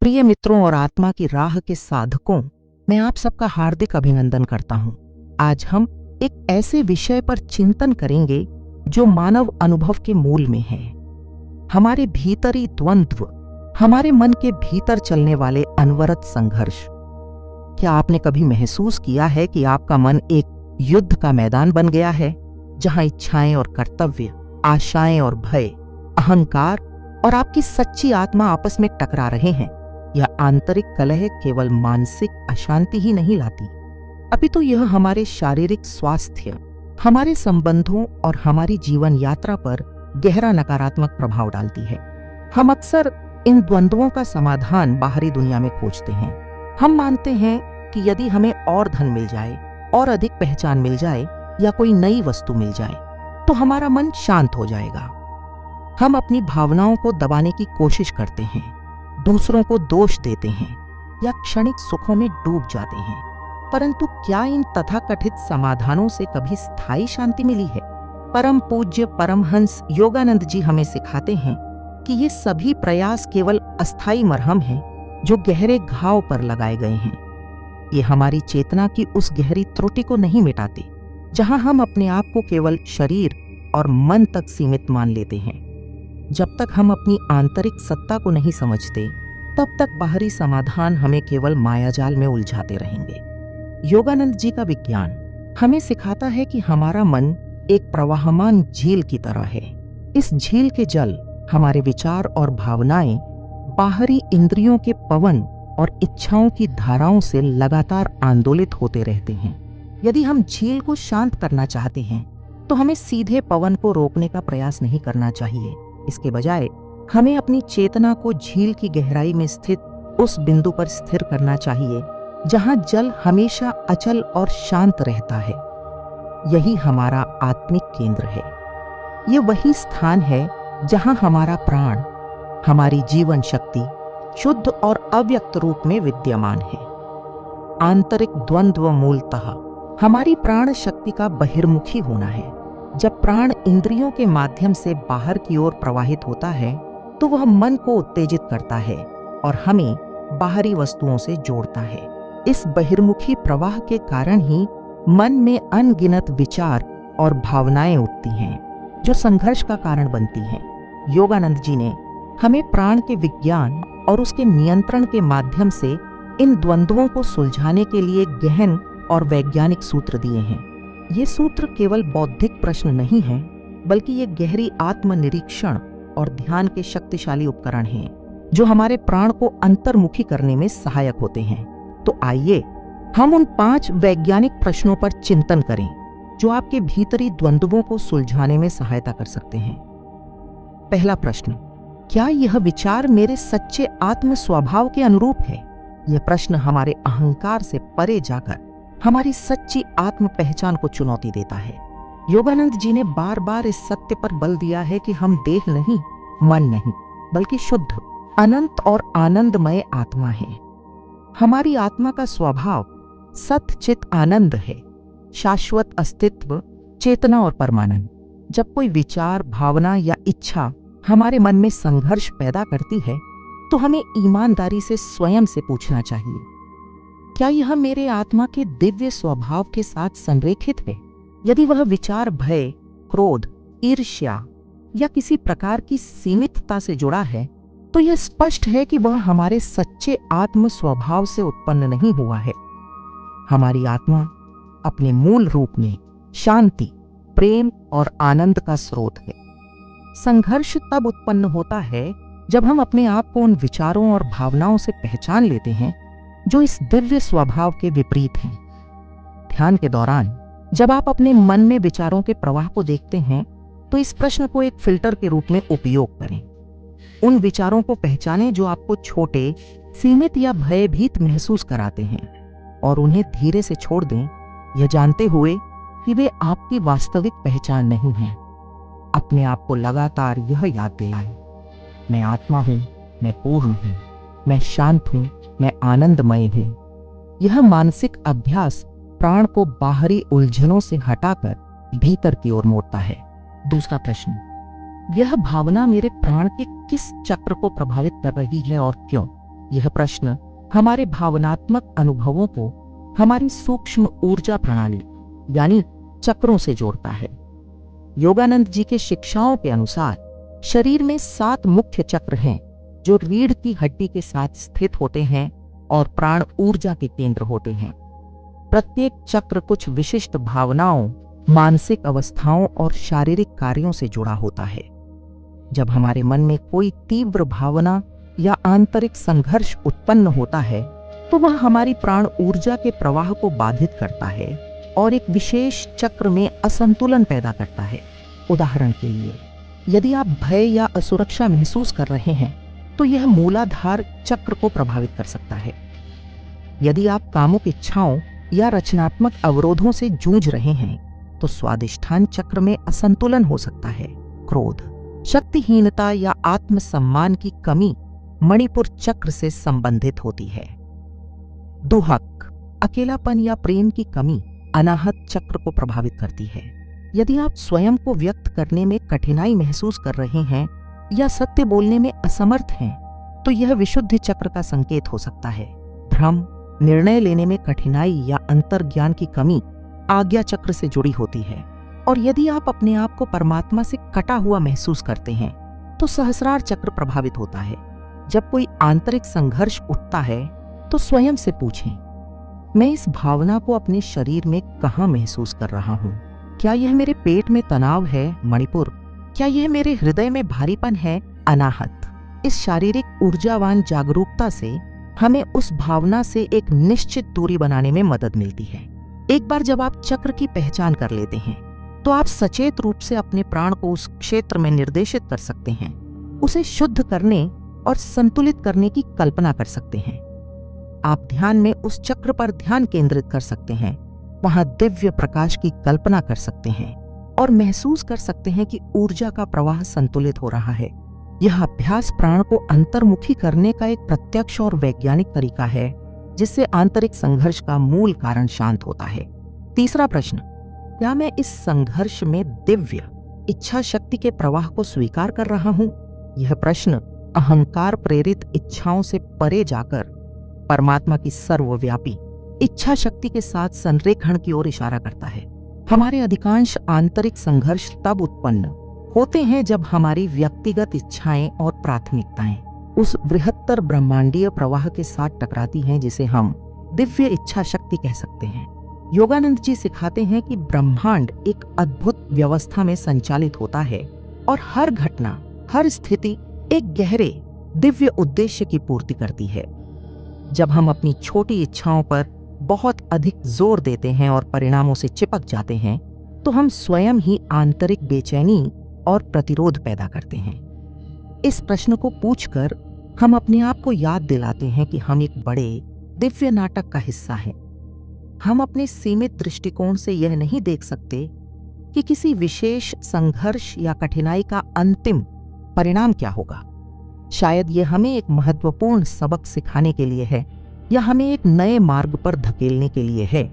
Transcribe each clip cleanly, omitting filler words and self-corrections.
प्रिय मित्रों और आत्मा की राह के साधकों, मैं आप सबका हार्दिक अभिनंदन करता हूं। आज हम एक ऐसे विषय पर चिंतन करेंगे जो मानव अनुभव के मूल में है। हमारे भीतरी द्वंद्व, हमारे मन के भीतर चलने वाले अनवरत संघर्ष। क्या आपने कभी महसूस किया है कि आपका मन एक युद्ध का मैदान बन गया है, जहां इच्छाएं और कर्तव्य, आशाएं और भय, अहंकार और आपकी सच्ची आत्मा आपस में टकरा रहे हैं? यह आंतरिक कलह केवल मानसिक अशांति ही नहीं लाती, अपितु यह हमारे शारीरिक स्वास्थ्य, हमारे संबंधों और हमारी जीवन यात्रा पर गहरा नकारात्मक प्रभाव डालती है। हम अक्सर इन द्वंद्वों का समाधान बाहरी दुनिया में खोजते हैं। हम मानते हैं कि यदि हमें और धन मिल जाए, और अधिक पहचान मिल जाए या कोई नई वस्तु मिल जाए, तो हमारा मन शांत हो जाएगा। हम अपनी भावनाओं को दबाने की कोशिश करते हैं, दूसरों को दोष देते हैं या क्षणिक सुखों में डूब जाते हैं। परंतु क्या इन तथाकथित समाधानों से कभी स्थायी शांति मिली है? परम पूज्य परमहंस योगानंद जी हमें सिखाते हैं कि ये सभी प्रयास केवल अस्थायी मरहम हैं जो गहरे घाव पर लगाए गए हैं। ये हमारी चेतना की उस गहरी त्रुटि को नहीं मिटाते जहां हम अपने आप को केवल शरीर और मन तक सीमित मान लेते हैं। जब तक हम अपनी आंतरिक सत्ता को नहीं समझते, तब तक बाहरी समाधान हमें केवल मायाजाल में उलझाते रहेंगे। योगानंद जी का विज्ञान हमें सिखाता है कि हमारा मन एक प्रवाहमान झील की तरह है। इस झील के जल, हमारे विचार और भावनाएं बाहरी इंद्रियों के पवन और इच्छाओं की धाराओं से लगातार आंदोलित होते रहते हैं। यदि हम झील को शांत करना चाहते हैं, तो हमें सीधे पवन को रोकने का प्रयास नहीं करना चाहिए। इसके बजाय हमें अपनी चेतना को झील की गहराई में स्थित उस बिंदु पर स्थिर करना चाहिए जहां जल हमेशा अचल और शांत रहता है। यही हमारा आत्मिक केंद्र है। ये वही स्थान है जहां हमारा प्राण, हमारी जीवन शक्ति शुद्ध और अव्यक्त रूप में विद्यमान है। आंतरिक द्वंद्व मूलतः हमारी प्राण शक्ति का बहिर्मुखी होना है। जब प्राण इंद्रियों के माध्यम से बाहर की ओर प्रवाहित होता है, तो वह मन को उत्तेजित करता है और हमें बाहरी वस्तुओं से जोड़ता है। इस बहिर्मुखी प्रवाह के कारण ही मन में अनगिनत विचार और भावनाएं उठती हैं, जो संघर्ष का कारण बनती हैं। योगानंद जी ने हमें प्राण के विज्ञान और उसके नियंत्रण के माध्यम से इन द्वंद्वों को सुलझाने के लिए गहन और वैज्ञानिक सूत्र दिए हैं। ये सूत्र केवल बौद्धिक प्रश्न नहीं हैं, बल्कि ये गहरी आत्मनिरीक्षण और ध्यान के शक्तिशाली उपकरण हैं, जो हमारे प्राण को अंतर्मुखी करने में सहायक होते हैं। तो आइए हम उन 5 वैज्ञानिक प्रश्नों पर चिंतन करें, जो आपके भीतरी द्वंद्वों को सुलझाने में सहायता कर सकते हैं। पहला प्रश्न: क्या यह विचार मेरे सच्चे आत्म स्वभाव के अनुरूप है? यह प्रश्न हमारे अहंकार से परे जाकर हमारी सच्ची आत्म पहचान को चुनौती देता है। योगानंद जी ने बार बार इस सत्य पर बल दिया है कि हम देह नहीं, मन नहीं, बल्कि शुद्ध, अनंत और आनंदमय आत्मा है। हमारी आत्मा का स्वभाव सत चित आनंद है, शाश्वत अस्तित्व, चेतना और परमानंद। जब कोई विचार, भावना या इच्छा हमारे मन में संघर्ष पैदा करती है, तो हमें ईमानदारी से स्वयं से पूछना चाहिए, क्या यह मेरे आत्मा के दिव्य स्वभाव के साथ संरेखित है? यदि वह विचार भय, क्रोध, ईर्ष्या या किसी प्रकार की सीमितता से जुड़ा है, तो यह स्पष्ट है कि वह हमारे सच्चे आत्म स्वभाव से उत्पन्न नहीं हुआ है। हमारी आत्मा अपने मूल रूप में शांति, प्रेम और आनंद का स्रोत है। संघर्ष तब उत्पन्न होता है जब हम अपने आप को उन विचारों और भावनाओं से पहचान लेते हैं जो इस दिव्य स्वभाव के विपरीत हैं। ध्यान के दौरान जब आप अपने मन में विचारों के प्रवाह को देखते हैं, तो इस प्रश्न को एक फिल्टर के रूप में उपयोग करें। उन विचारों को पहचानें जो आपको छोटे, सीमित या भयभीत महसूस कराते हैं, और उन्हें धीरे से छोड़ दें, यह जानते हुए कि वे आपकी वास्तविक पहचान नहीं हैं। अपने आप को लगातार यह याद दिलाएं, मैं आत्मा हूं, मैं पूर्ण हूं, मैं शांत हूं, मैं आनंदमय हूं। यह मानसिक अभ्यास प्राण को बाहरी उलझनों से हटाकर भीतर की ओर मोड़ता है। दूसरा प्रश्न: यह भावना मेरे प्राण के किस चक्र को प्रभावित कर रही है और क्यों? यह प्रश्न हमारे भावनात्मक अनुभवों को हमारी सूक्ष्म ऊर्जा प्रणाली यानी चक्रों से जोड़ता है। योगानंद जी के शिक्षाओं के अनुसार शरीर में 7 मुख्य चक्र हैं जो रीढ़ की हड्डी के साथ स्थित होते हैं और प्राण ऊर्जा के केंद्र होते हैं। प्रत्येक चक्र कुछ विशिष्ट भावनाओं, मानसिक अवस्थाओं और शारीरिक कार्यों से जुड़ा होता है। जब हमारे मन में कोई तीव्र भावना या आंतरिक संघर्ष उत्पन्न होता है तो वह हमारी प्राण ऊर्जा के प्रवाह को बाधित करता है और एक विशेष चक्र में असंतुलन पैदा करता है। उदाहरण के लिए, यदि आप भय या असुरक्षा महसूस कर रहे हैं तो यह मूलाधार चक्र को प्रभावित कर सकता है। यदि आप कामुक इच्छाओं या रचनात्मक अवरोधों से जूझ रहे हैं तो स्वादिष्ठान चक्र में असंतुलन हो सकता है। क्रोध, शक्तिहीनता या आत्मसम्मान की कमी मणिपुर चक्र से संबंधित होती है। दुहक, अकेलापन या प्रेम की कमी अनाहत चक्र को प्रभावित करती है। यदि आप स्वयं को व्यक्त करने में कठिनाई महसूस कर रहे हैं या सत्य बोलने में असमर्थ हैं तो यह विशुद्ध चक्र का संकेत हो सकता है। भ्रम, निर्णय लेने में कठिनाई या अंतर्ज्ञान की कमी आज्ञा चक्र से जुड़ी होती है। और यदि आप अपने आप को परमात्मा से कटा हुआ महसूस करते हैं तो सहस्रार चक्र प्रभावित होता है। जब कोई आंतरिक संघर्ष उठता है तो स्वयं से पूछें, मैं इस भावना को अपने शरीर में कहाँ महसूस कर रहा हूँ? क्या यह मेरे पेट में तनाव है? मणिपुर। क्या यह मेरे हृदय में भारीपन है? अनाहत। इस शारीरिक ऊर्जावान जागरूकता से हमें उस भावना से एक निश्चित दूरी बनाने में मदद मिलती है। एक बार जब आप चक्र की पहचान कर लेते हैं तो आप सचेत रूप से अपने प्राण को उस क्षेत्र में निर्देशित कर सकते हैं, उसे शुद्ध करने और संतुलित करने की कल्पना कर सकते हैं। आप ध्यान में उस चक्र पर ध्यान केंद्रित कर सकते हैं, वहां दिव्य प्रकाश की कल्पना कर सकते हैं और महसूस कर सकते हैं कि ऊर्जा का प्रवाह संतुलित हो रहा है। यह अभ्यास प्राण को अंतर्मुखी करने का एक प्रत्यक्ष और वैज्ञानिक तरीका है जिससे आंतरिक संघर्ष का मूल कारण शांत होता है। तीसरा प्रश्न, क्या मैं इस संघर्ष में दिव्य इच्छा शक्ति के प्रवाह को स्वीकार कर रहा हूं? यह प्रश्न अहंकार प्रेरित इच्छाओं से परे जाकर परमात्मा की सर्वव्यापी इच्छा शक्ति के साथ संरेखण की ओर इशारा करता है। हमारे अधिकांश आंतरिक संघर्ष तब उत्पन्न होते हैं जब हमारी व्यक्तिगत इच्छाएं और प्राथमिकताएं उस बृहत्तर ब्रह्मांडीय प्रवाह के साथ टकराती हैं जिसे हम दिव्य इच्छा शक्ति कह सकते हैं। योगानंद जी सिखाते हैं कि ब्रह्मांड एक अद्भुत व्यवस्था में संचालित होता है और हर घटना, हर स्थिति एक गहरे दिव्य उद्देश्य की पूर्ति करती है। जब हम अपनी छोटी इच्छाओं पर बहुत अधिक जोर देते हैं और परिणामों से चिपक जाते हैं तो हम स्वयं ही आंतरिक बेचैनी और प्रतिरोध पैदा करते हैं। इस प्रश्न को पूछकर हम अपने आप को याद दिलाते हैं कि हम एक बड़े दिव्य नाटक का हिस्सा हैं। हम अपने सीमित दृष्टिकोण से यह नहीं देख सकते कि किसी विशेष संघर्ष या कठिनाई का अंतिम परिणाम क्या होगा। शायद यह हमें एक महत्वपूर्ण सबक सिखाने के लिए है, या हमें एक नए मार्ग पर धकेलने के लिए है,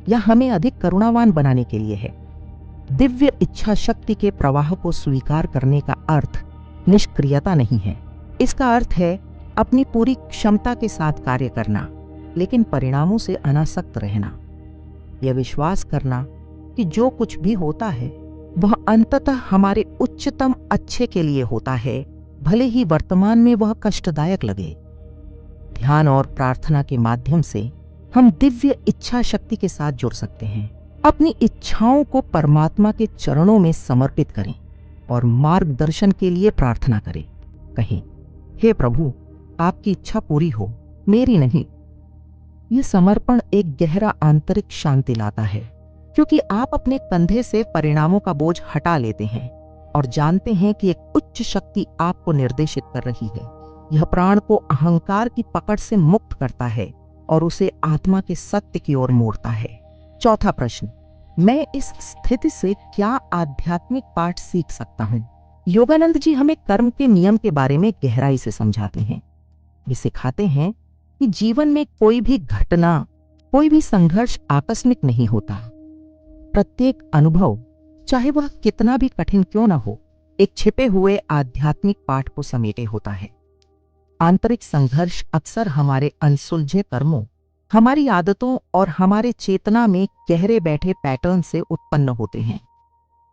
या हमें अधिक करुणावान बनाने के लिए है। दिव्य इच्छा शक्ति के प्रवाह को स्वीकार करने का अर्थ निष्क्रियता नहीं है। इसका अर्थ है अपनी पूरी क्षमता के साथ कार्य करना, लेकिन परिणामों से अनासक्त रहना। यह विश्वास करना कि जो कुछ भी होता है वह अंततः हमारे उच्चतम अच्छे के लिए होता है, भले ही वर्तमान में वह कष्टदायक लगे। ध्यान और प्रार्थना के माध्यम से हम दिव्य इच्छा शक्ति के साथ जुड़ सकते हैं। अपनी इच्छाओं को परमात्मा के चरणों में समर्पित करें और मार्गदर्शन के लिए प्रार्थना करें। कहें, हे प्रभु, आपकी इच्छा पूरी हो, मेरी नहीं। यह समर्पण एक गहरा आंतरिक शांति लाता है, क्योंकि आप अपने कंधे से परिणामों का बोझ हटा लेते हैं और जानते हैं कि एक उच्च शक्ति आपको निर्देशित कर रही है। यह प्राण को अहंकार की पकड़ से मुक्त करता है और उसे आत्मा के सत्य की ओर मोड़ता है। चौथा प्रश्न, मैं इस स्थिति से क्या आध्यात्मिक पाठ सीख सकता हूं? योगानंद जी हमें कर्म के नियम के बारे में गहराई से समझाते हैं। वे सिखाते हैं कि जीवन में कोई भी घटना, कोई भी संघर्ष आकस्मिक नहीं होता। प्रत्येक अनुभव, चाहे वह कितना भी कठिन क्यों न हो, एक छिपे हुए आध्यात्मिक पाठ को समेटे होता है। आंतरिक संघर्ष अक्सर हमारे अनसुलझे कर्मों, हमारी आदतों और हमारे चेतना में गहरे बैठे पैटर्न से उत्पन्न होते हैं।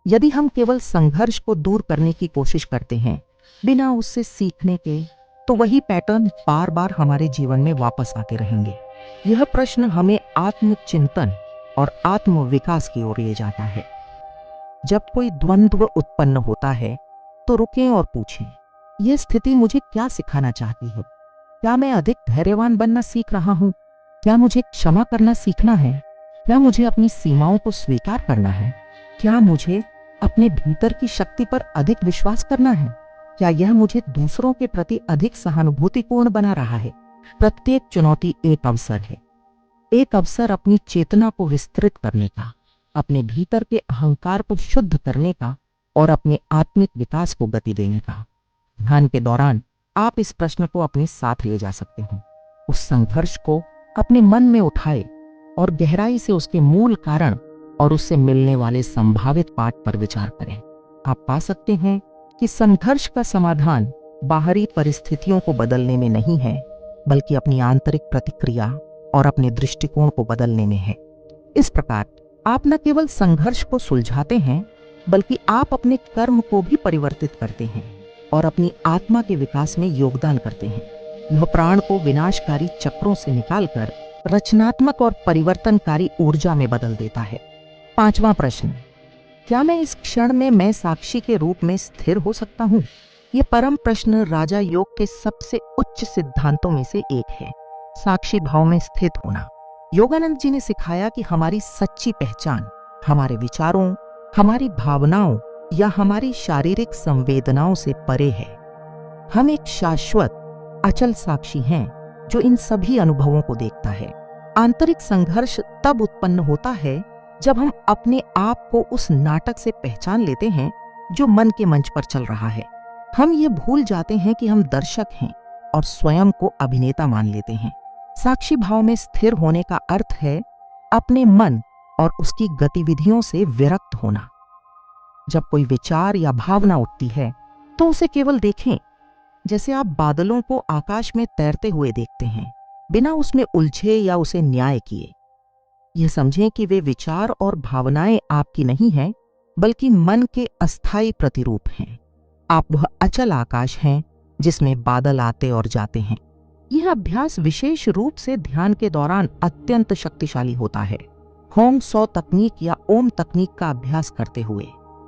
यदि हम केवल संघर्ष को दूर करने की कोशिश करते हैं बिना उससे सीखने के, तो वही पैटर्न बार बार हमारे जीवन में वापस आते रहेंगे। यह प्रश्न हमें आत्मचिंतन और आत्म विकास की ओर ले जाता है। जब कोई द्वंद्व उत्पन्न होता है तो रुकें और पूछें, यह स्थिति मुझे क्या सिखाना चाहती है? क्या मैं अधिक धैर्यवान बनना सीख रहा हूँ? क्या मुझे क्षमा करना सीखना है? क्या मुझे अपनी सीमाओं को स्वीकार करना है? क्या मुझे अपने भीतर की शक्ति पर अधिक विश्वास करना है? क्या यह मुझे दूसरों के प्रति अधिक सहानुभूतिपूर्ण बना रहा है? प्रत्येक चुनौती एक अवसर है, एक अवसर अपनी चेतना को विस्तृत करने का, अपने भीतर के अहंकार को शुद्ध करने का और अपने आत्मिक विकास को गति देने का। ध्यान के दौरान आप इस प्रश्न को अपने साथ ले जा सकते हैं। उस संघर्ष को अपने मन में उठाए और गहराई से उसके मूल कारण और उससे मिलने वाले संभावित पाठ पर विचार करें। आप पा सकते हैं कि संघर्ष का समाधान बाहरी परिस्थितियों को बदलने में नहीं है, बल्कि अपनी आंतरिक प्रतिक्रिया और अपने दृष्टिकोण को बदलने में है। इस प्रकार आप न केवल संघर्ष को सुलझाते हैं, बल्कि आप अपने कर्म को भी परिवर्तित करते हैं और अपनी आत्मा के विकास में योगदान करते हैं। यह प्राण को विनाशकारी चक्रों से निकालकर रचनात्मक और परिवर्तनकारी ऊर्जा में बदल देता है। 5वां प्रश्न, क्या मैं इस क्षण में मैं साक्षी के रूप में स्थिर हो सकता हूँ? यह परम प्रश्न राजा योग के सबसे उच्च सिद्धांतों में से एक है, साक्षी भाव में स्थित होना। योगानंद जी ने सिखाया कि हमारी सच्ची पहचान हमारे विचारों, हमारी भावनाओं या हमारी शारीरिक संवेदनाओं से परे है। हम एक शाश्वत अचल साक्षी हैं जो इन सभी अनुभवों को देखता है। आंतरिक संघर्ष तब उत्पन्न होता है जब हम अपने आप को उस नाटक से पहचान लेते हैं जो मन के मंच पर चल रहा है। हम ये भूल जाते हैं कि हम दर्शक हैं और स्वयं को अभिनेता मान लेते हैं। साक्षी भाव में स्थिर होने का अर्थ है अपने मन और उसकी गतिविधियों से विरक्त होना। जब कोई विचार या भावना उठती है तो उसे केवल देखें, जैसे आप बादलों को आकाश में तैरते हुए देखते हैं, बिना उसमें उलझे या उसे न्याय किए। यह समझें कि वे विचार और भावनाएं आपकी नहीं हैं, बल्कि मन के अस्थायी प्रतिरूप हैं। आप वह अचल आकाश हैं जिसमें बादल आते और जाते हैं। यह अभ्यास विशेष रूप से ध्यान के दौरान अत्यंत शक्तिशाली होता है। होंग सौ तकनीक या ओम तकनीक का अभ्यास करते हुए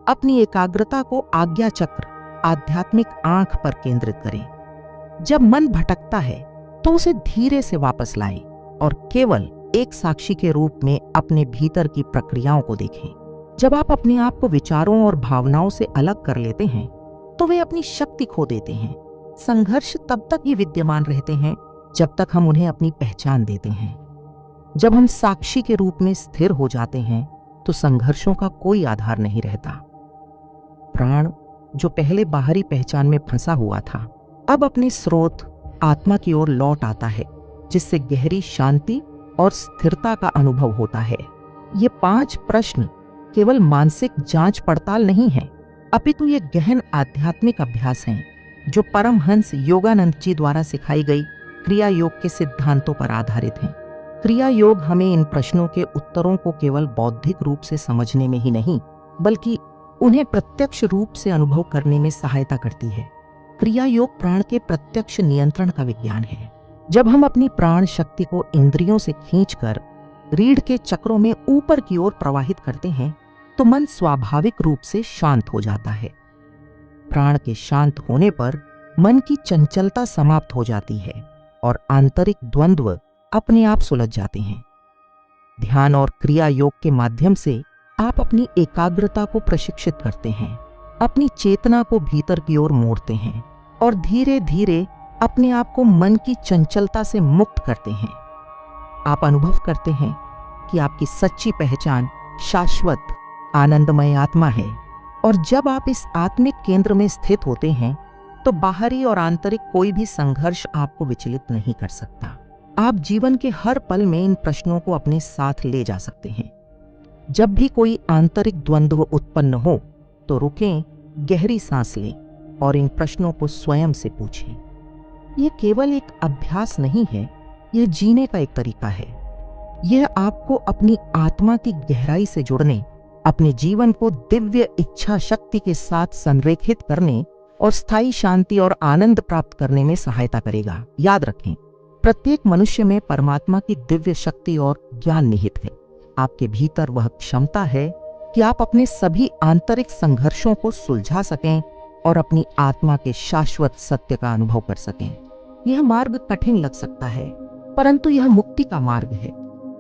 अपनी एकाग्रता को आज्ञा चक्र, आध्यात्मिक आंख पर केंद्रित करें। जब मन भटकता है तो उसे धीरे से वापस लाएं और केवल एक साक्षी के रूप में अपने भीतर की प्रक्रियाओं को देखें। जब आप अपने आप को विचारों और भावनाओं से अलग कर लेते हैं तो वे अपनी शक्ति खो देते हैं। संघर्ष तब तक ही विद्यमान रहते हैं जब तक हम उन्हें अपनी पहचान देते हैं। जब हम साक्षी के रूप में स्थिर हो जाते हैं तो संघर्षों का कोई आधार नहीं रहता। प्राण जो पहले बाहरी पहचान में फंसा हुआ था, अब अपने स्रोत आत्मा की ओर लौट आता है, जिससे गहरी शांति और स्थिरता का अनुभव होता है। ये 5 प्रश्न केवल मानसिक जांच पड़ताल नहीं है, अपितु ये गहन आध्यात्मिक अभ्यास हैं जो परमहंस योगानंद जी द्वारा सिखाई गई क्रिया योग के सिद्धांतों पर आधारित हैं। क्रिया योग हमें इन प्रश्नों के उत्तरों को केवल बौद्धिक रूप से समझने में ही नहीं, बल्कि उन्हें प्रत्यक्ष रूप से अनुभव करने में सहायता करती है। क्रिया योग प्राण के प्रत्यक्ष नियंत्रण का विज्ञान है। जब हम अपनी प्राण शक्ति को इंद्रियों से खींचकर रीढ़ के चक्रों में ऊपर की ओर प्रवाहित करते हैं तो मन स्वाभाविक रूप से शांत हो जाता है। प्राण के शांत होने पर मन की चंचलता समाप्त हो जाती है और आंतरिक द्वंद्व अपने आप सुलझ जाते हैं। ध्यान और क्रिया योग के माध्यम से आप अपनी एकाग्रता को प्रशिक्षित करते हैं, अपनी चेतना को भीतर की ओर मोड़ते हैं और धीरे धीरे अपने आप को मन की चंचलता से मुक्त करते हैं। आप अनुभव करते हैं कि आपकी सच्ची पहचान शाश्वत आनंदमय आत्मा है, और जब आप इस आत्मिक केंद्र में स्थित होते हैं तो बाहरी और आंतरिक कोई भी संघर्ष आपको विचलित नहीं कर सकता। आप जीवन के हर पल में इन प्रश्नों को अपने साथ ले जा सकते हैं। जब भी कोई आंतरिक द्वंद्व उत्पन्न हो तो रुकें, गहरी सांस लें और इन प्रश्नों को स्वयं से पूछें, ये केवल एक अभ्यास नहीं है, यह जीने का एक तरीका है। यह आपको अपनी आत्मा की गहराई से जुड़ने, अपने जीवन को दिव्य इच्छा शक्ति के साथ संरेखित करने और स्थायी शांति और आनंद प्राप्त करने में सहायता करेगा। याद रखें, प्रत्येक मनुष्य में परमात्मा की दिव्य शक्ति और ज्ञान निहित है। आपके भीतर वह क्षमता है कि आप अपने सभी आंतरिक संघर्षों को सुलझा सकें और अपनी आत्मा के शाश्वत सत्य का अनुभव कर सकें। यह मार्ग कठिन लग सकता है, परंतु यह मुक्ति का मार्ग है।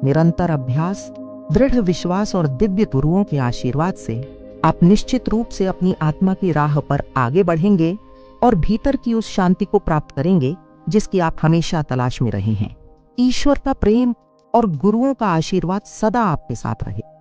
निरंतर अभ्यास, दृढ़ विश्वास और दिव्य गुरुओं के आशीर्वाद से आप निश्चित रूप से अपनी आत्मा की राह पर आगे बढ़ेंगे और भीतर की उस शांति को प्राप्त करेंगे जिसकी आप हमेशा तलाश में रहे हैं। ईश्वर का प्रेम और गुरुओं का आशीर्वाद सदा आपके साथ रहे।